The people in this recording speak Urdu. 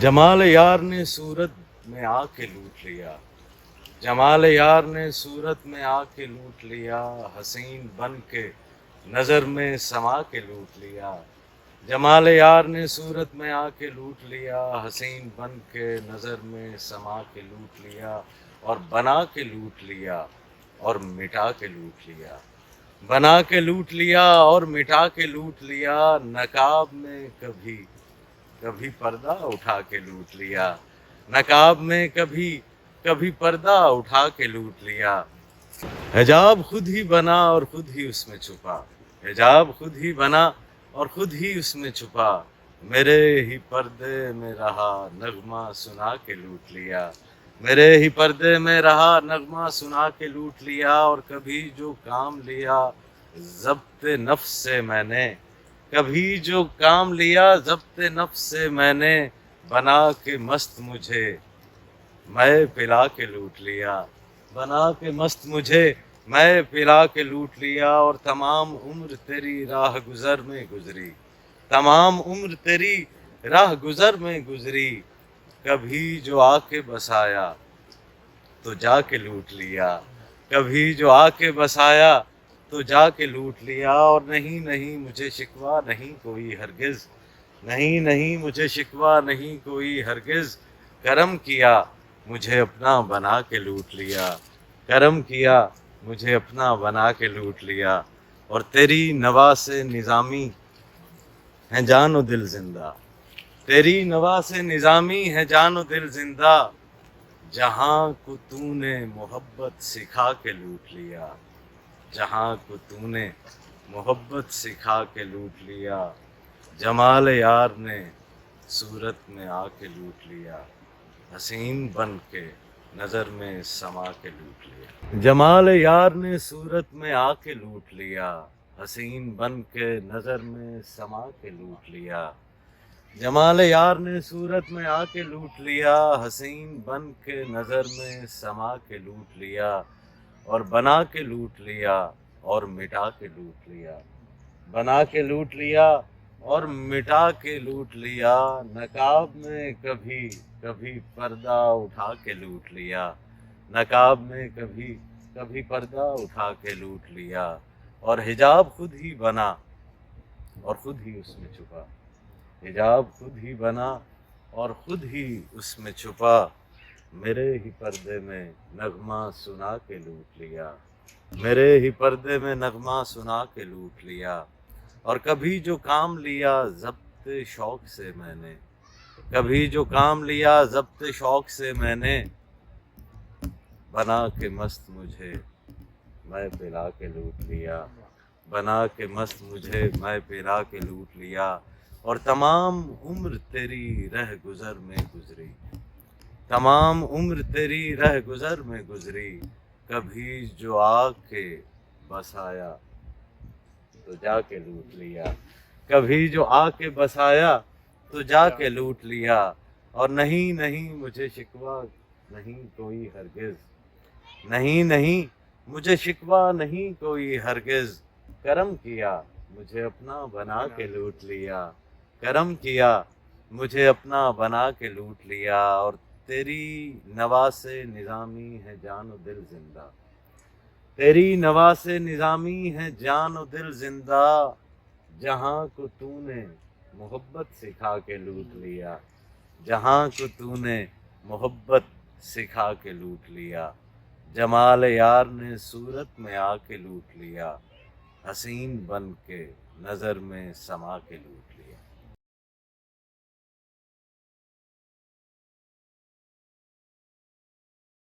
جمال یار نے صورت میں آ کے لوٹ لیا، جمال یار نے صورت میں آ کے لوٹ لیا، حسین بن کے نظر میں سما کے لوٹ لیا، جمال یار نے صورت میں آ کے لوٹ لیا، حسین بن کے نظر میں سما کے لوٹ لیا، اور بنا کے لوٹ لیا اور مٹا کے لوٹ لیا، بنا کے لوٹ لیا اور مٹا کے لوٹ لیا، نقاب میں کبھی کبھی پردہ اٹھا کے لوٹ لیا، نقاب میں کبھی پردہ اٹھا کے لوٹ لیا، حجاب خود ہی بنا اور خود ہی اس میں چھپا، حجاب خود ہی بنا اور خود ہی اس میں چھپا، میرے ہی پردے میں رہا نغمہ سنا کے لوٹ لیا، میرے ہی پردے میں رہا نغمہ سنا کے لوٹ لیا، اور کبھی جو کام لیا ضبط نفس سے میں نے، کبھی جو کام لیا ضبط نفس سے میں نے، بنا کے مست مجھے میں پلا کے لوٹ لیا، بنا کے مست مجھے میں پلا کے لوٹ لیا، اور تمام عمر تیری راہ گزر میں گزری، تمام عمر تیری راہ گزر میں گزری، کبھی جو آ کے بسایا تو جا کے لوٹ لیا، کبھی جو آ کے بسایا تو جا کے لوٹ لیا، اور نہیں مجھے شکوہ نہیں کوئی ہرگز، نہیں مجھے شکوہ نہیں کوئی ہرگز، کرم کیا مجھے اپنا بنا کے لوٹ لیا، کرم کیا مجھے اپنا بنا کے لوٹ لیا، اور تیری نوا سے نظامی ہے جان و دل زندہ، تیری نوا سے نظامی ہے جان و دل زندہ، جہاں کو تو نے محبت سکھا کے لوٹ لیا، جہاں کو تو نے محبت سکھا کے لوٹ لیا، جمال یار نے صورت میں آ کے لوٹ لیا، حسین بن کے نظر میں سما کے لوٹ لیا، جمال یار نے صورت میں آ کے لوٹ لیا، حسین بن کے نظر میں سما کے لوٹ لیا، جمال یار نے صورت میں آ کے لوٹ لیا، حسین بن کے نظر میں سما کے لوٹ لیا، اور بنا کے لوٹ لیا اور مٹا کے لوٹ لیا، بنا کے لوٹ لیا اور مٹا کے لوٹ لیا، نقاب میں کبھی پردہ اٹھا کے لوٹ لیا، نقاب میں کبھی پردہ اٹھا کے لوٹ لیا، اور حجاب خود ہی بنا اور خود ہی اس میں چھپا، حجاب خود ہی بنا اور خود ہی اس میں چھپا، میرے ہی پردے میں نغمہ سنا کے لوٹ لیا، میرے ہی پردے میں نغمہ سنا کے لوٹ لیا، اور کبھی جو کام لیا ضبط شوق سے میں نے، کبھی جو کام لیا ضبط شوق سے میں نے، بنا کے مست مجھے میں پلا کے لوٹ لیا، بنا کے مست مجھے میں پلا کے لوٹ لیا، اور تمام عمر تیری رہ گزر میں گزری، تمام عمر تیری رہ گزر میں گزری، کبھی جو آ کے بسایا تو جا کے لوٹ لیا، کبھی جو آ کے بسایا تو جا کے لوٹ لیا، اور نہیں مجھے شکوہ نہیں کوئی ہرگز، نہیں مجھے شکوہ نہیں کوئی ہرگز، کرم کیا مجھے اپنا بنا کے لوٹ لیا، کرم کیا مجھے اپنا بنا کے لوٹ لیا، اور تیری نوا سے نظامی ہے جان و دل زندہ، تیری نوا سے نظامی ہے جان و دل زندہ، جہاں کو تو نے محبت سکھا کے لوٹ لیا، جہاں کو تو نے محبت سکھا کے لوٹ لیا، جمال یار نے صورت میں آ کے لوٹ لیا، حسین بن کے نظر میں سما کے لوٹ لیا۔